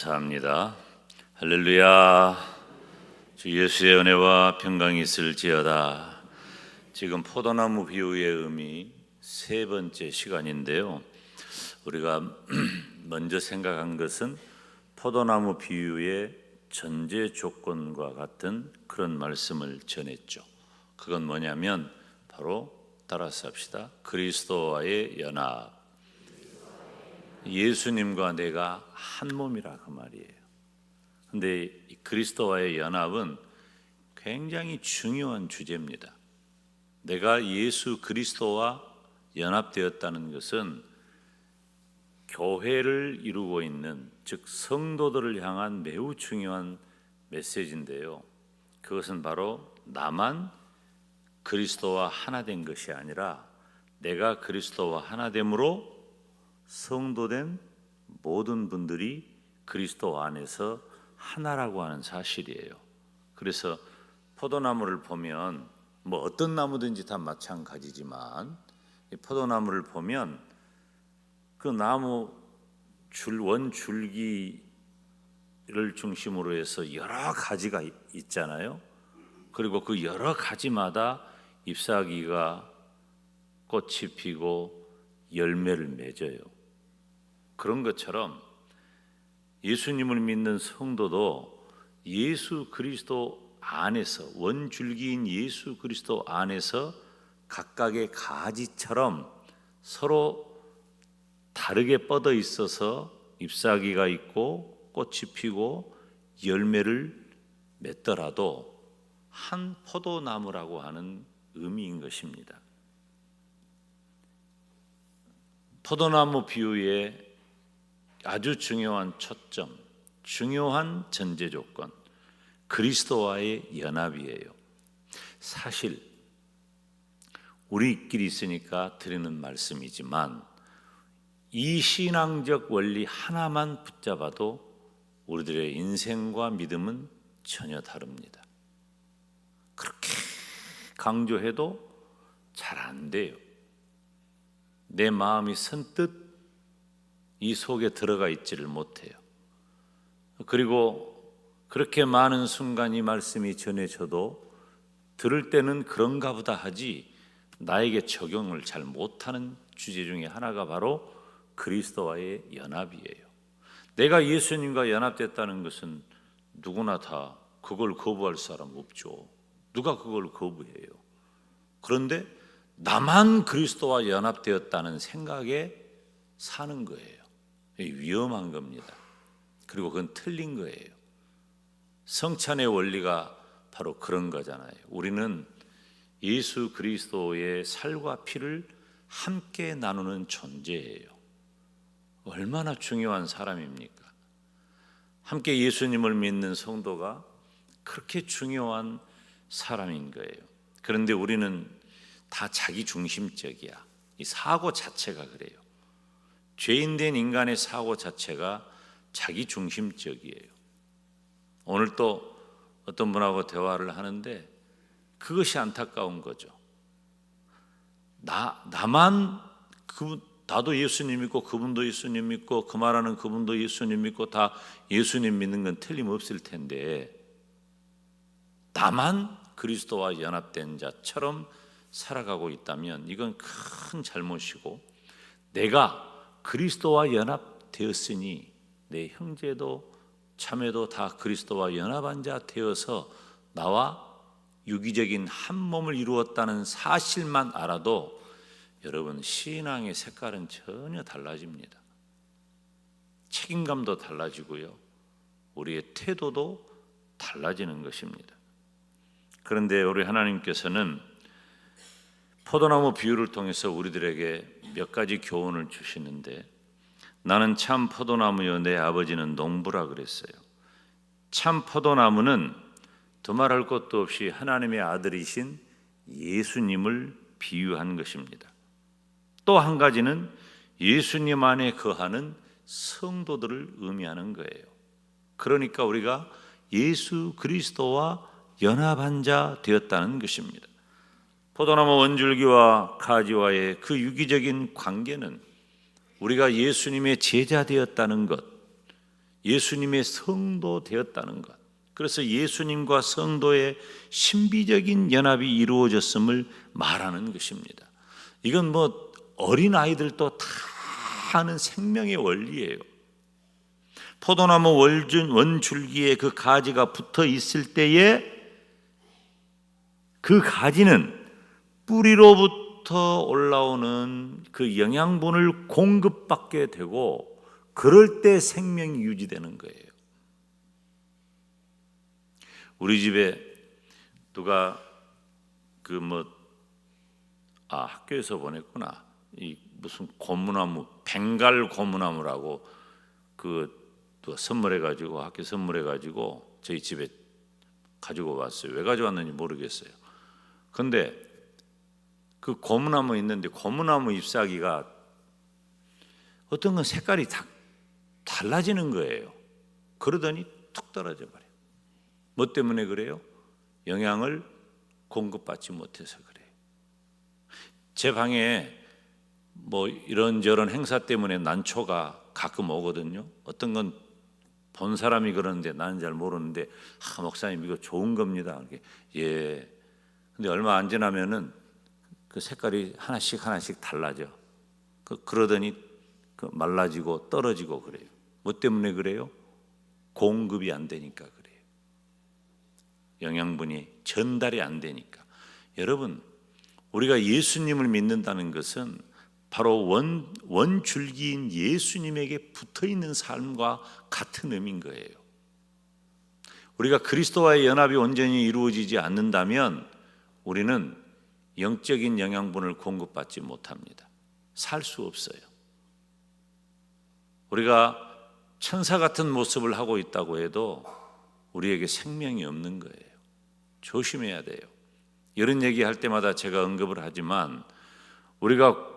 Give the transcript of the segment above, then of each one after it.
감사합니다. 할렐루야. 주 예수의 은혜와 평강이 있을지어다. 지금 포도나무 비유의 의미 세 번째 시간인데요. 우리가 먼저 생각한 것은 포도나무 비유의 전제 조건과 같은 그런 말씀을 전했죠. 그건 뭐냐면 바로 따라서 합시다. 그리스도와의 연합. 예수님과 내가 한 몸이라 그 말이에요. 근데 그리스도와의 연합은 굉장히 중요한 주제입니다. 내가 예수 그리스도와 연합되었다는 것은 교회를 이루고 있는, 즉 성도들을 향한 매우 중요한 메시지인데요. 그것은 바로 나만 그리스도와 하나 된 것이 아니라 내가 그리스도와 하나 됨으로 성도된 모든 분들이 그리스도 안에서 하나라고 하는 사실이에요. 그래서 포도나무를 보면 어떤 나무든지 다 마찬가지지만 포도나무를 보면 그 나무 원줄기를 중심으로 해서 여러 가지가 있잖아요. 그리고 그 여러 가지마다 잎사귀가 꽃이 피고 열매를 맺어요. 그런 것처럼 예수님을 믿는 성도도 예수 그리스도 안에서, 원줄기인 예수 그리스도 안에서 각각의 가지처럼 서로 다르게 뻗어 있어서 잎사귀가 있고 꽃이 피고 열매를 맺더라도 한 포도나무라고 하는 의미인 것입니다. 포도나무 비유의 아주 중요한 초점, 중요한 전제 조건, 그리스도와의 연합이에요. 사실 우리끼리 있으니까 드리는 말씀이지만 이 신앙적 원리 하나만 붙잡아도 우리들의 인생과 믿음은 전혀 다릅니다. 그렇게 강조해도 잘 안 돼요. 내 마음이 선뜻 이 속에 들어가 있지를 못해요. 그리고 그렇게 많은 순간 이 말씀이 전해져도 들을 때는 그런가 보다 하지 나에게 적용을 잘 못하는 주제 중에 하나가 바로 그리스도와의 연합이에요. 내가 예수님과 연합됐다는 것은 누구나 다 그걸 거부할 사람 없죠. 누가 그걸 거부해요? 그런데 나만 그리스도와 연합되었다는 생각에 사는 거예요. 위험한 겁니다. 그리고 그건 틀린 거예요. 성찬의 원리가 바로 그런 거잖아요. 우리는 예수 그리스도의 살과 피를 함께 나누는 존재예요. 얼마나 중요한 사람입니까? 함께 예수님을 믿는 성도가 그렇게 중요한 사람인 거예요. 그런데 우리는 다 자기 중심적이야. 이 사고 자체가 그래요. 죄인된 인간의 사고 자체가 자기 중심적이에요. 오늘 또 어떤 분하고 대화를 하는데 그것이 안타까운 거죠. 나만 나도 예수님 믿고 그분도 예수님 믿고 그 말하는 그분도 예수님 믿고 다 예수님 믿는 건 틀림없을 텐데 나만 그리스도와 연합된 자처럼 살아가고 있다면 이건 큰 잘못이고, 내가 그리스도와 연합되었으니 내 형제도 자매도 다 그리스도와 연합한 자 되어서 나와 유기적인 한 몸을 이루었다는 사실만 알아도 여러분 신앙의 색깔은 전혀 달라집니다. 책임감도 달라지고요, 우리의 태도도 달라지는 것입니다. 그런데 우리 하나님께서는 포도나무 비유를 통해서 우리들에게 몇 가지 교훈을 주시는데, 나는 참 포도나무요 내 아버지는 농부라 그랬어요. 참 포도나무는 두말할 것도 없이 하나님의 아들이신 예수님을 비유한 것입니다. 또 한 가지는 예수님 안에 거하는 성도들을 의미하는 거예요. 그러니까 우리가 예수 그리스도와 연합한 자 되었다는 것입니다. 포도나무 원줄기와 가지와의 그 유기적인 관계는 우리가 예수님의 제자 되었다는 것, 예수님의 성도 되었다는 것. 그래서 예수님과 성도의 신비적인 연합이 이루어졌음을 말하는 것입니다. 이건 뭐 어린 아이들도 다 아는 생명의 원리예요. 포도나무 원줄기에 그 가지가 붙어 있을 때에 그 가지는 뿌리로부터 올라오는 그 영양분을 공급받게 되고, 그럴 때 생명이 유지되는 거예요. 우리 집에 누가 학교에서 보냈구나. 이 무슨 고무나무, 벵갈 고무나무라고 또 선물해가지고, 학교 선물해가지고 저희 집에 가지고 왔어요. 왜 가져왔는지 모르겠어요. 근데 그 고무나무 있는데 고무나무 잎사귀가 어떤 건 색깔이 다 달라지는 거예요. 그러더니 툭 떨어져 버려요. 뭐 때문에 그래요? 영양을 공급받지 못해서 그래요. 제 방에 뭐 이런저런 행사 때문에 난초가 가끔 오거든요. 어떤 건 본 사람이 그러는데 나는 잘 모르는데, 목사님 이거 좋은 겁니다. 예. 근데 얼마 안 지나면은 그 색깔이 하나씩 달라져. 그러더니 말라지고 떨어지고 그래요. 뭐 때문에 그래요? 공급이 안 되니까 그래요. 영양분이 전달이 안 되니까. 여러분, 우리가 예수님을 믿는다는 것은 바로 원줄기인 예수님에게 붙어있는 삶과 같은 의미인 거예요. 우리가 그리스도와의 연합이 온전히 이루어지지 않는다면 우리는 영적인 영양분을 공급받지 못합니다. 살 수 없어요. 우리가 천사 같은 모습을 하고 있다고 해도 우리에게 생명이 없는 거예요. 조심해야 돼요. 이런 얘기할 때마다 제가 언급을 하지만 우리가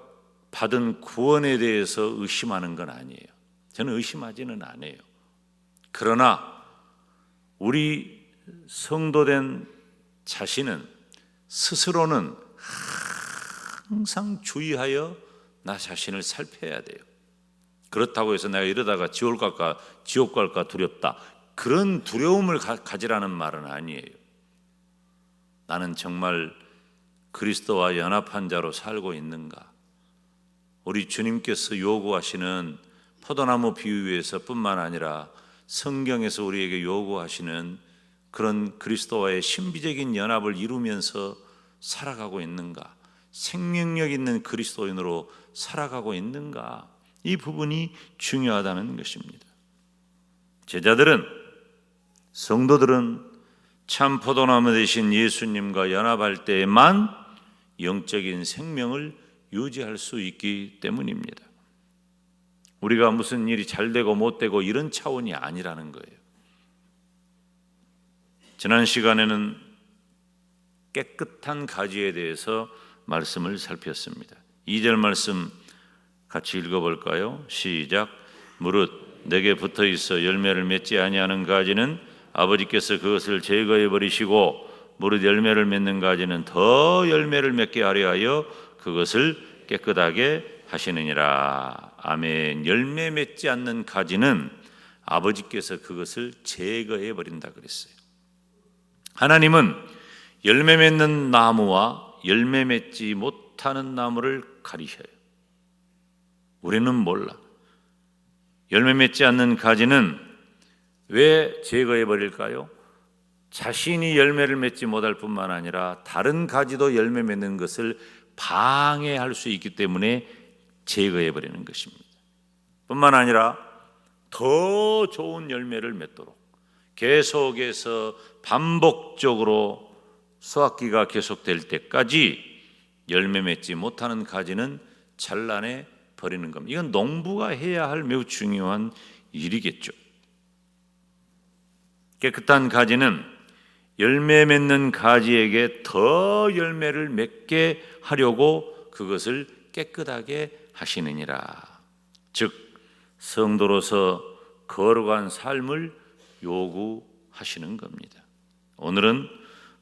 받은 구원에 대해서 의심하는 건 아니에요. 저는 의심하지는 않아요. 그러나 우리 성도된 자신은 스스로는 항상 주의하여 나 자신을 살펴야 돼요. 그렇다고 해서 내가 이러다가 지옥 갈까 두렵다, 그런 두려움을 가지라는 말은 아니에요. 나는 정말 그리스도와 연합한 자로 살고 있는가? 우리 주님께서 요구하시는 포도나무 비유에서 뿐만 아니라 성경에서 우리에게 요구하시는 그런 그리스도와의 신비적인 연합을 이루면서 살아가고 있는가? 생명력 있는 그리스도인으로 살아가고 있는가? 이 부분이 중요하다는 것입니다. 제자들은, 성도들은 참 포도나무 되신 예수님과 연합할 때에만 영적인 생명을 유지할 수 있기 때문입니다. 우리가 무슨 일이 잘 되고 못 되고 이런 차원이 아니라는 거예요. 지난 시간에는 깨끗한 가지에 대해서 말씀을 살폈습니다. 2절 말씀 같이 읽어볼까요? 시작. 무릇 내게 붙어 있어 열매를 맺지 아니하는 가지는 아버지께서 그것을 제거해 버리시고, 무릇 열매를 맺는 가지는 더 열매를 맺게 하려 하여 그것을 깨끗하게 하시느니라. 아멘. 열매 맺지 않는 가지는 아버지께서 그것을 제거해 버린다 그랬어요. 하나님은 열매 맺는 나무와 열매 맺지 못하는 나무를 가리셔요. 우리는 몰라. 열매 맺지 않는 가지는 왜 제거해 버릴까요? 자신이 열매를 맺지 못할 뿐만 아니라 다른 가지도 열매 맺는 것을 방해할 수 있기 때문에 제거해 버리는 것입니다. 뿐만 아니라 더 좋은 열매를 맺도록 계속해서 반복적으로 수확기가 계속될 때까지 열매 맺지 못하는 가지는 잘라내 버리는 겁니다. 이건 농부가 해야 할 매우 중요한 일이겠죠. 깨끗한 가지는 열매 맺는 가지에게 더 열매를 맺게 하려고 그것을 깨끗하게 하시느니라. 즉 성도로서 거룩한 삶을 요구하시는 겁니다. 오늘은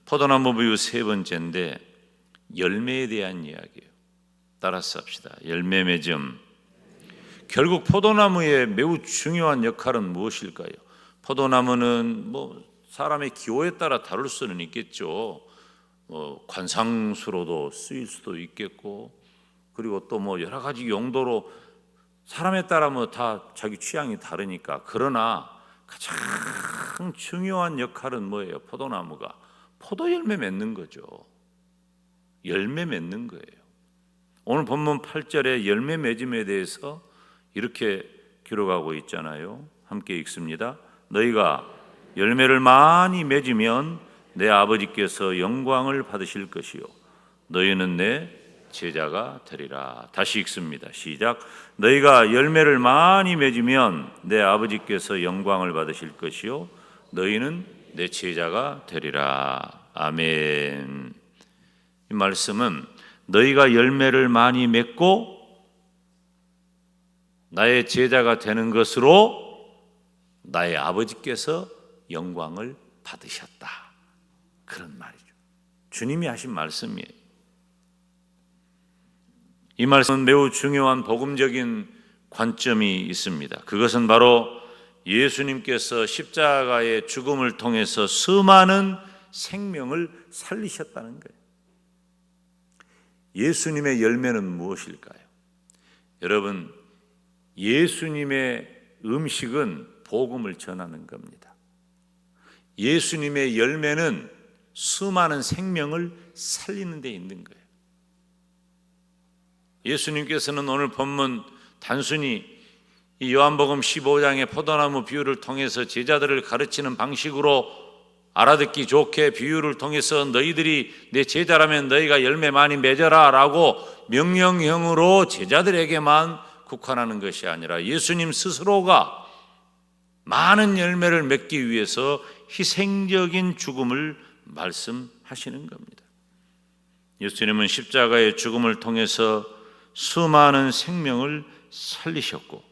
포도나무 비유 세 번째인데 열매에 대한 이야기예요. 따라서 합시다. 열매 맺음. 결국 포도나무의 매우 중요한 역할은 무엇일까요? 포도나무는 사람의 기호에 따라 다룰 수는 있겠죠. 관상수로도 쓰일 수도 있겠고, 그리고 또 여러 가지 용도로 사람에 따라 다 자기 취향이 다르니까. 그러나 가장 중요한 역할은 뭐예요? 포도나무가 포도 열매 맺는 거죠. 열매 맺는 거예요. 오늘 본문 8절에 열매 맺음에 대해서 이렇게 기록하고 있잖아요. 함께 읽습니다. 너희가 열매를 많이 맺으면 내 아버지께서 영광을 받으실 것이요 너희는 내 제자가 되리라. 다시 읽습니다. 시작. 너희가 열매를 많이 맺으면 내 아버지께서 영광을 받으실 것이요 너희는 내 제자가 되리라. 아멘. 이 말씀은 너희가 열매를 많이 맺고 나의 제자가 되는 것으로 나의 아버지께서 영광을 받으셨다. 그런 말이죠. 주님이 하신 말씀이에요. 이 말씀은 매우 중요한 복음적인 관점이 있습니다. 그것은 바로 예수님께서 십자가의 죽음을 통해서 수많은 생명을 살리셨다는 거예요. 예수님의 열매는 무엇일까요? 여러분, 예수님의 음식은 복음을 전하는 겁니다. 예수님의 열매는 수많은 생명을 살리는 데 있는 거예요. 예수님께서는 오늘 본문 단순히 이 요한복음 15장의 포도나무 비유를 통해서 제자들을 가르치는 방식으로 알아듣기 좋게 비유를 통해서 너희들이 내 제자라면 너희가 열매 많이 맺어라 라고 명령형으로 제자들에게만 국한하는 것이 아니라 예수님 스스로가 많은 열매를 맺기 위해서 희생적인 죽음을 말씀하시는 겁니다. 예수님은 십자가의 죽음을 통해서 수많은 생명을 살리셨고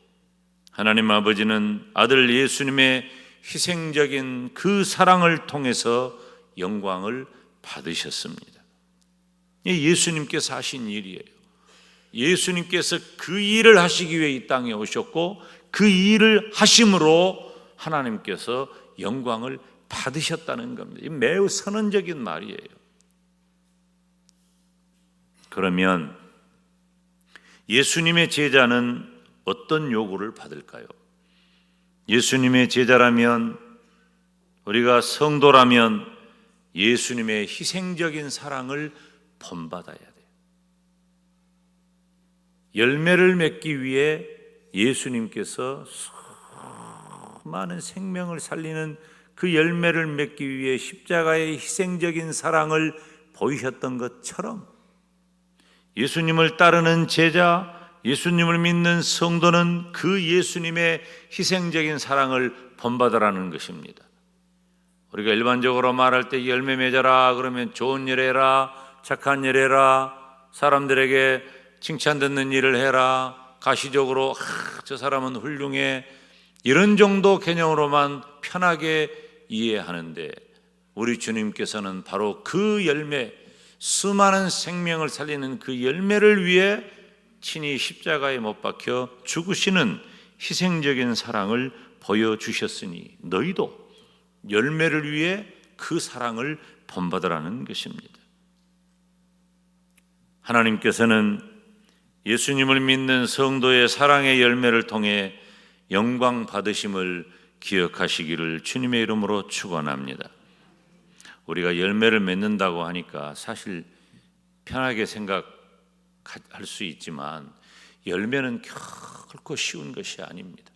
하나님 아버지는 아들 예수님의 희생적인 그 사랑을 통해서 영광을 받으셨습니다. 예수님께서 하신 일이에요. 예수님께서 그 일을 하시기 위해 이 땅에 오셨고 그 일을 하심으로 하나님께서 영광을 받으셨다는 겁니다. 이 매우 선언적인 말이에요. 그러면 예수님의 제자는 어떤 요구를 받을까요? 예수님의 제자라면, 우리가 성도라면 예수님의 희생적인 사랑을 본받아야 돼요. 열매를 맺기 위해 예수님께서 수많은 생명을 살리는 그 열매를 맺기 위해 십자가의 희생적인 사랑을 보이셨던 것처럼 예수님을 따르는 제자, 예수님을 믿는 성도는 그 예수님의 희생적인 사랑을 본받으라는 것입니다. 우리가 일반적으로 말할 때 열매 맺어라 그러면 좋은 일 해라, 착한 일 해라, 사람들에게 칭찬 듣는 일을 해라, 가시적으로 저 사람은 훌륭해, 이런 정도 개념으로만 편하게 이해하는데 우리 주님께서는 바로 그 열매, 수많은 생명을 살리는 그 열매를 위해 친히 십자가에 못 박혀 죽으시는 희생적인 사랑을 보여주셨으니 너희도 열매를 위해 그 사랑을 본받으라는 것입니다. 하나님께서는 예수님을 믿는 성도의 사랑의 열매를 통해 영광 받으심을 기억하시기를 주님의 이름으로 축원합니다. 우리가 열매를 맺는다고 하니까 사실 편하게 생각할 수 있지만 열매는 결코 쉬운 것이 아닙니다.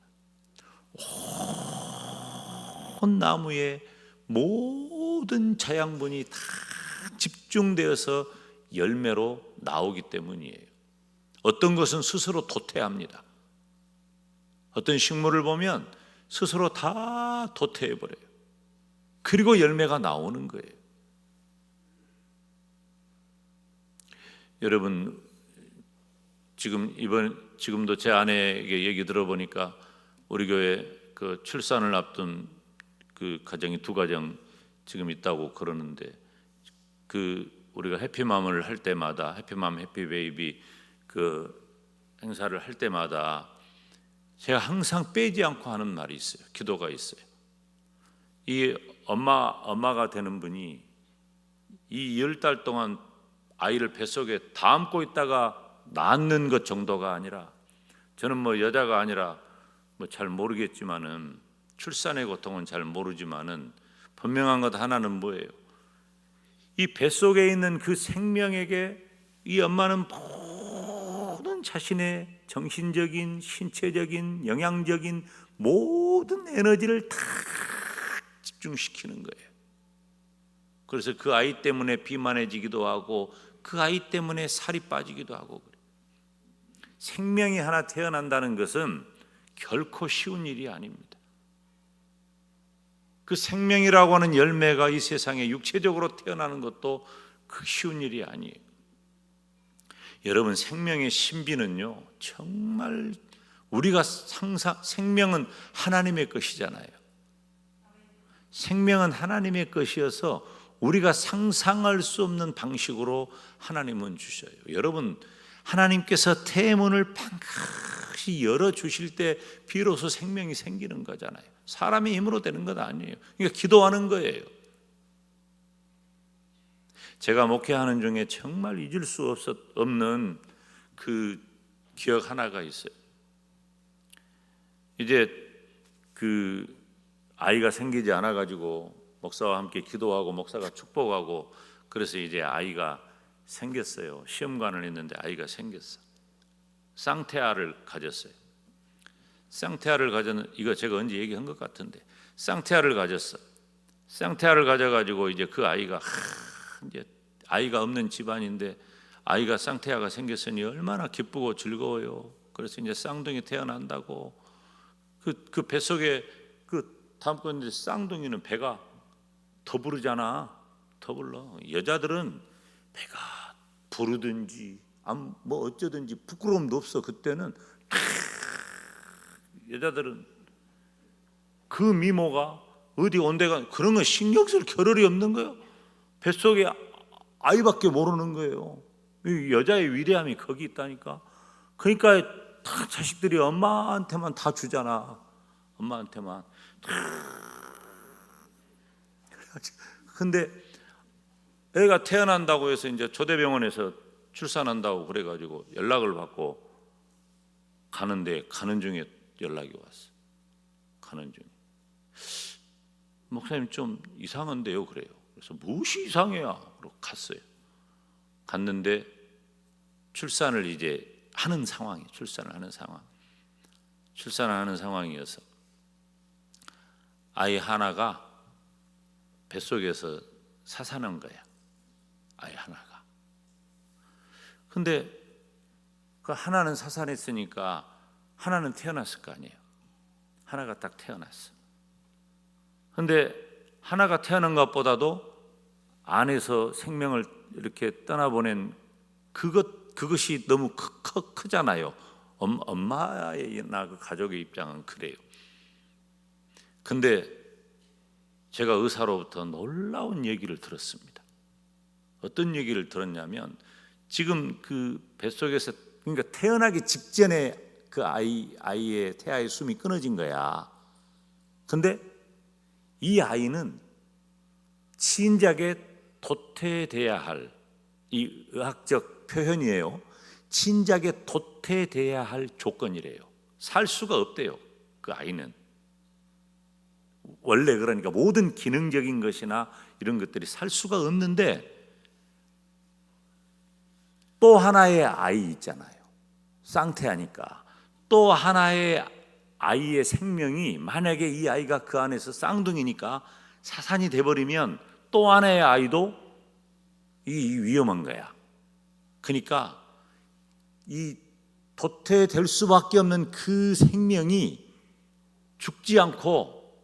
온 나무의 모든 자양분이 다 집중되어서 열매로 나오기 때문이에요. 어떤 것은 스스로 도태합니다. 어떤 식물을 보면 스스로 다 도태해버려요. 그리고 열매가 나오는 거예요. 여러분, 지금도 제 아내에게 얘기 들어보니까 우리 교회 그 출산을 앞둔 그 가정이 2가정 지금 있다고 그러는데, 그 우리가 해피맘을 할 때마다 해피맘 해피베이비 그 행사를 할 때마다 제가 항상 빼지 않고 하는 말이 있어요. 기도가 있어요. 이 엄마가 되는 분이 이 10달 동안 아이를 뱃속에 다 안고 있다가 낳는 것 정도가 아니라, 저는 뭐 여자가 아니라 뭐 잘 모르겠지만은, 출산의 고통은 잘 모르지만은 분명한 것 하나는 뭐예요? 이 뱃속에 있는 그 생명에게 이 엄마는 모든 자신의 정신적인, 신체적인, 영양적인 모든 에너지를 다 집중시키는 거예요. 그래서 그 아이 때문에 비만해지기도 하고 그 아이 때문에 살이 빠지기도 하고 그래요. 생명이 하나 태어난다는 것은 결코 쉬운 일이 아닙니다. 그 생명이라고 하는 열매가 이 세상에 육체적으로 태어나는 것도 그 쉬운 일이 아니에요. 여러분, 생명의 신비는요, 정말 우리가 생명은 하나님의 것이잖아요. 생명은 하나님의 것이어서 우리가 상상할 수 없는 방식으로 하나님은 주셔요. 여러분, 하나님께서 태문을 반드시 열어주실 때 비로소 생명이 생기는 거잖아요. 사람의 힘으로 되는 건 아니에요. 그러니까 기도하는 거예요. 제가 목회하는 중에 정말 잊을 수 없는 그 기억 하나가 있어요. 이제 그 아이가 생기지 않아 가지고 목사와 함께 기도하고 목사가 축복하고, 그래서 이제 아이가 생겼어요. 시험관을 했는데 아이가 생겼어. 쌍태아를 가졌어요. 쌍태아를 가졌는, 이거 제가 언제 얘기한 것 같은데, 쌍태아를 가졌어. 쌍태아를 가져가지고 이제 그 아이가 이제 아이가 없는 집안인데 아이가 쌍태아가 생겼으니 얼마나 기쁘고 즐거워요. 그래서 이제 쌍둥이 태어난다고 그 뱃속에 그 담고 있는데, 쌍둥이는 배가 더 부르잖아. 더 불러. 여자들은 배가 부르든지 뭐 어쩌든지 부끄러움도 없어. 그때는 여자들은 그 미모가 어디 온데가 그런 거 신경 쓸 겨를이 없는 거예요. 뱃속에 아이밖에 모르는 거예요. 여자의 위대함이 거기 있다니까. 그러니까 다 자식들이 엄마한테만 다 주잖아. 엄마한테만. 근데 애가 태어난다고 해서 이제 조대병원에서 출산한다고 그래가지고 연락을 받고 가는데, 가는 중에 연락이 왔어. 가는 중에. 목사님 좀 이상한데요, 그래요. 그래서 무엇이 이상해요? 그러고 갔어요. 갔는데 출산을 이제 하는 상황이, 출산을 하는 상황이어서 아이 하나가 뱃속에서 사사는 거야. 아이 하나가. 근데 그 하나는 사산했으니까 하나는 태어났을 거 아니에요. 하나가 딱 태어났어. 근데 하나가 태어난 것보다도 안에서 생명을 이렇게 떠나보낸 그것이 너무 크잖아요. 엄마나 그 가족의 입장은 그래요. 근데 제가 의사로부터 놀라운 얘기를 들었습니다. 어떤 얘기를 들었냐면, 지금 그 뱃속에서, 그러니까 태어나기 직전에 그 아이의 태아의 숨이 끊어진 거야. 근데 이 아이는 친작에 도태돼야 할, 이 의학적 표현이에요. 친작에 도태돼야 할 조건이래요. 살 수가 없대요. 그 아이는 원래, 그러니까 모든 기능적인 것이나 이런 것들이 살 수가 없는데, 또 하나의 아이 있잖아요. 쌍태아니까 또 하나의 아이의 생명이, 만약에 이 아이가 그 안에서 쌍둥이니까 사산이 돼버리면 또 하나의 아이도 이 위험한 거야. 그러니까 이 도태될 수밖에 없는 그 생명이 죽지 않고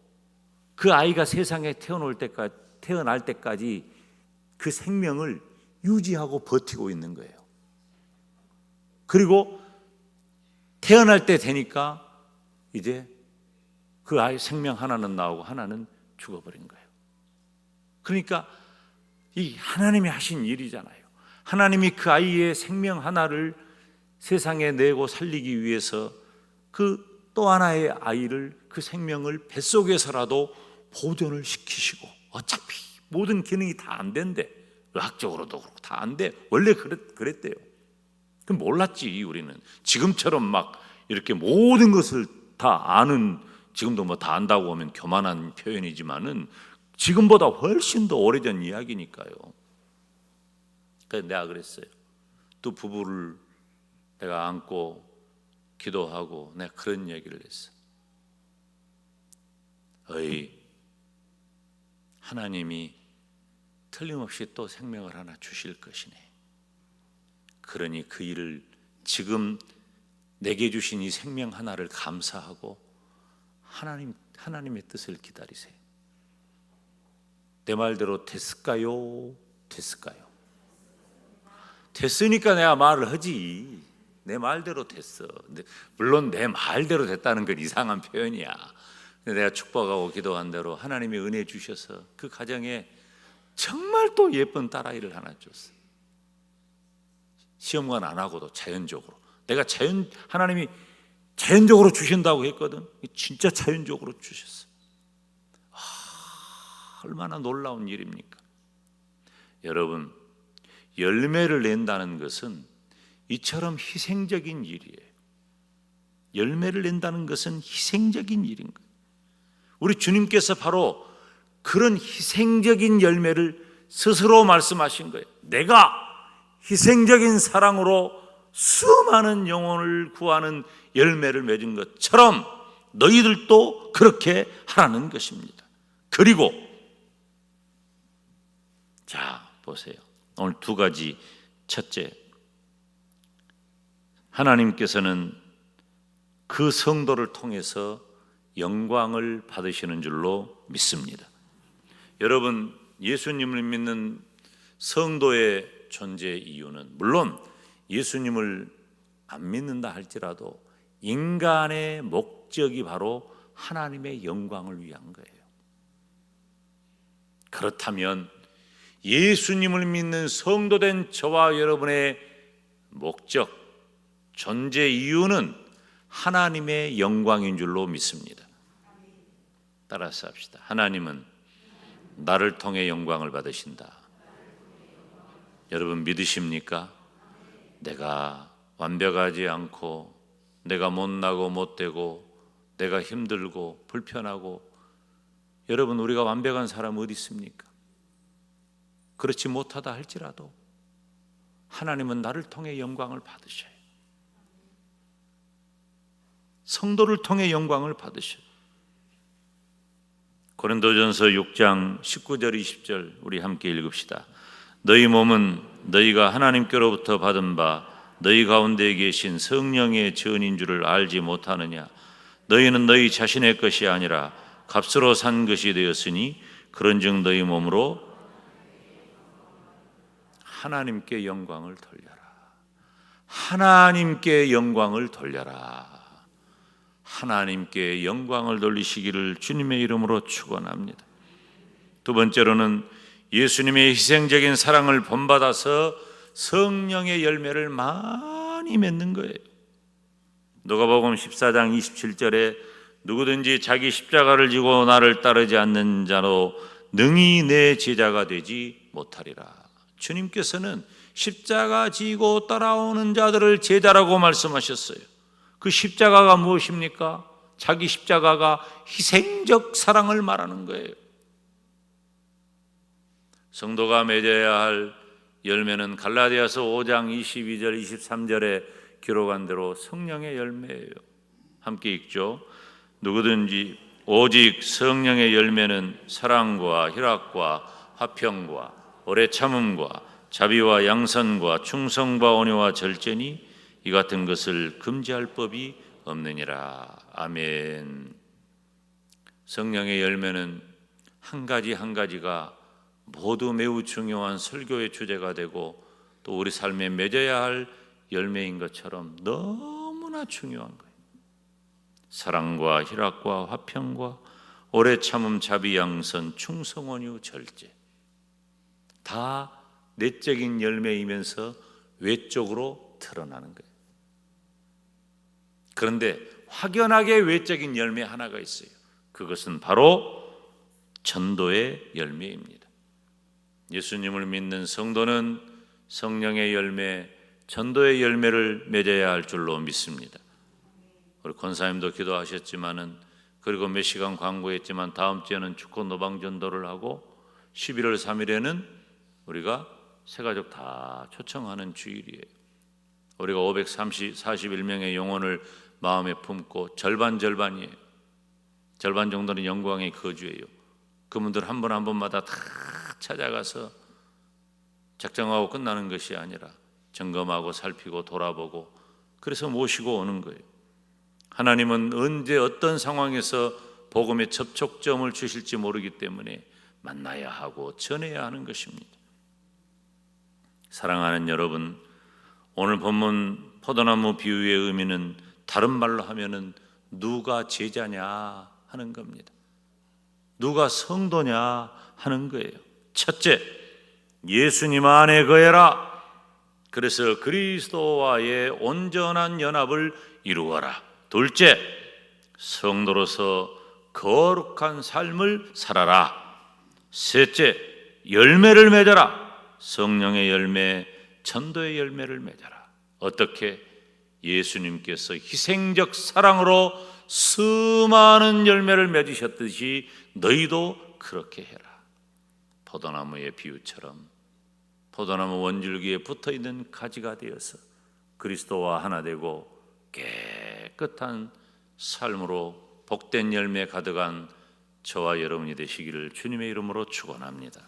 그 아이가 세상에 태어날 때까지 그 생명을 유지하고 버티고 있는 거예요. 그리고 태어날 때 되니까 이제 그 아이 생명 하나는 나오고 하나는 죽어버린 거예요. 그러니까 이 하나님이 하신 일이잖아요. 하나님이 그 아이의 생명 하나를 세상에 내고 살리기 위해서 그 또 하나의 아이를, 그 생명을 뱃속에서라도 보존을 시키시고, 어차피 모든 기능이 다 안 된대. 의학적으로도 그렇고 다 안 돼. 원래 그랬대요. 그럼 몰랐지. 우리는 지금처럼 막 이렇게 모든 것을 다 아는, 지금도 뭐 다 안다고 하면 교만한 표현이지만은 지금보다 훨씬 더 오래전 이야기니까요. 그래서 내가 그랬어요. 또 부부를 내가 안고 기도하고 내가 그런 얘기를 했어. 하나님이 틀림없이 또 생명을 하나 주실 것이네. 그러니 그 일을, 지금 내게 주신 이 생명 하나를 감사하고 하나님의 뜻을 기다리세요. 내 말대로 됐을까요? 됐을까요? 됐으니까 내가 말을 하지. 내 말대로 됐어. 물론 내 말대로 됐다는 건 이상한 표현이야. 근데 내가 축복하고 기도한 대로 하나님이 은혜 주셔서 그 가정에 정말 또 예쁜 딸아이를 하나 줬어. 시험관 안 하고도 자연적으로. 내가 하나님이 자연적으로 주신다고 했거든. 진짜 자연적으로 주셨어. 얼마나 놀라운 일입니까? 여러분, 열매를 낸다는 것은 이처럼 희생적인 일이에요. 열매를 낸다는 것은 희생적인 일인 거예요. 우리 주님께서 바로 그런 희생적인 열매를 스스로 말씀하신 거예요. 내가 희생적인 사랑으로 수많은 영혼을 구하는 열매를 맺은 것처럼 너희들도 그렇게 하라는 것입니다. 그리고 자, 보세요. 오늘 두 가지. 첫째, 하나님께서는 그 성도를 통해서 영광을 받으시는 줄로 믿습니다. 여러분, 예수님을 믿는 성도의 존재 이유는, 물론 예수님을 안 믿는다 할지라도 인간의 목적이 바로 하나님의 영광을 위한 거예요. 그렇다면 예수님을 믿는 성도된 저와 여러분의 목적, 존재 이유는 하나님의 영광인 줄로 믿습니다. 따라서 합시다. 하나님은 나를 통해 영광을 받으신다. 여러분 믿으십니까? 내가 완벽하지 않고, 내가 못나고 못되고, 내가 힘들고 불편하고, 여러분 우리가 완벽한 사람 어디 있습니까? 그렇지 못하다 할지라도 하나님은 나를 통해 영광을 받으셔요. 성도를 통해 영광을 받으셔요. 고린도전서 6장 19절 20절 우리 함께 읽읍시다. 너희 몸은 너희가 하나님께로부터 받은 바 너희 가운데 계신 성령의 전인 줄을 알지 못하느냐. 너희는 너희 자신의 것이 아니라 값으로 산 것이 되었으니 그런즉 너희 몸으로 하나님께 영광을 돌려라. 하나님께 영광을 돌려라. 하나님께 영광을 돌리시기를 주님의 이름으로 축원합니다. 두 번째로는 예수님의 희생적인 사랑을 본받아서 성령의 열매를 많이 맺는 거예요. 누가복음 14장 27절에 누구든지 자기 십자가를 지고 나를 따르지 않는 자로 능히 내 제자가 되지 못하리라. 주님께서는 십자가 지고 따라오는 자들을 제자라고 말씀하셨어요. 그 십자가가 무엇입니까? 자기 십자가가 희생적 사랑을 말하는 거예요. 성도가 맺어야 할 열매는 갈라디아서 5장 22절 23절에 기록한 대로 성령의 열매예요. 함께 읽죠. 누구든지 오직 성령의 열매는 사랑과 희락과 화평과 오래 참음과 자비와 양선과 충성과 온유와 절제니 이 같은 것을 금지할 법이 없느니라. 아멘. 성령의 열매는 한 가지 한 가지가 모두 매우 중요한 설교의 주제가 되고 또 우리 삶에 맺어야 할 열매인 것처럼 너무나 중요한 거예요. 사랑과 희락과 화평과 오래 참음 자비 양선 충성 온유 절제, 다 내적인 열매이면서 외적으로 드러나는 거예요. 그런데 확연하게 외적인 열매 하나가 있어요. 그것은 바로 전도의 열매입니다. 예수님을 믿는 성도는 성령의 열매, 전도의 열매를 맺어야 할 줄로 믿습니다. 우리 권사님도 기도하셨지만은, 그리고 몇 시간 광고했지만 다음 주에는 축구 노방 전도를 하고 11월 3일에는 우리가 새가족 다 초청하는 주일이에요. 우리가 541명의 영혼을 마음에 품고 절반이에요. 절반 정도는 영광의 거주예요. 그분들 한 분 한 분마다 다 찾아가서 작정하고 끝나는 것이 아니라 점검하고 살피고 돌아보고, 그래서 모시고 오는 거예요. 하나님은 언제 어떤 상황에서 복음의 접촉점을 주실지 모르기 때문에 만나야 하고 전해야 하는 것입니다. 사랑하는 여러분, 오늘 본문 포도나무 비유의 의미는 다른 말로 하면은 누가 제자냐 하는 겁니다. 누가 성도냐 하는 거예요. 첫째, 예수님 안에 거해라. 그래서 그리스도와의 온전한 연합을 이루어라. 둘째, 성도로서 거룩한 삶을 살아라. 셋째, 열매를 맺어라. 성령의 열매, 전도의 열매를 맺어라. 어떻게? 예수님께서 희생적 사랑으로 수많은 열매를 맺으셨듯이 너희도 그렇게 해라. 포도나무의 비유처럼 포도나무 원줄기에 붙어있는 가지가 되어서 그리스도와 하나 되고 깨끗한 삶으로 복된 열매 가득한 저와 여러분이 되시기를 주님의 이름으로 축원합니다.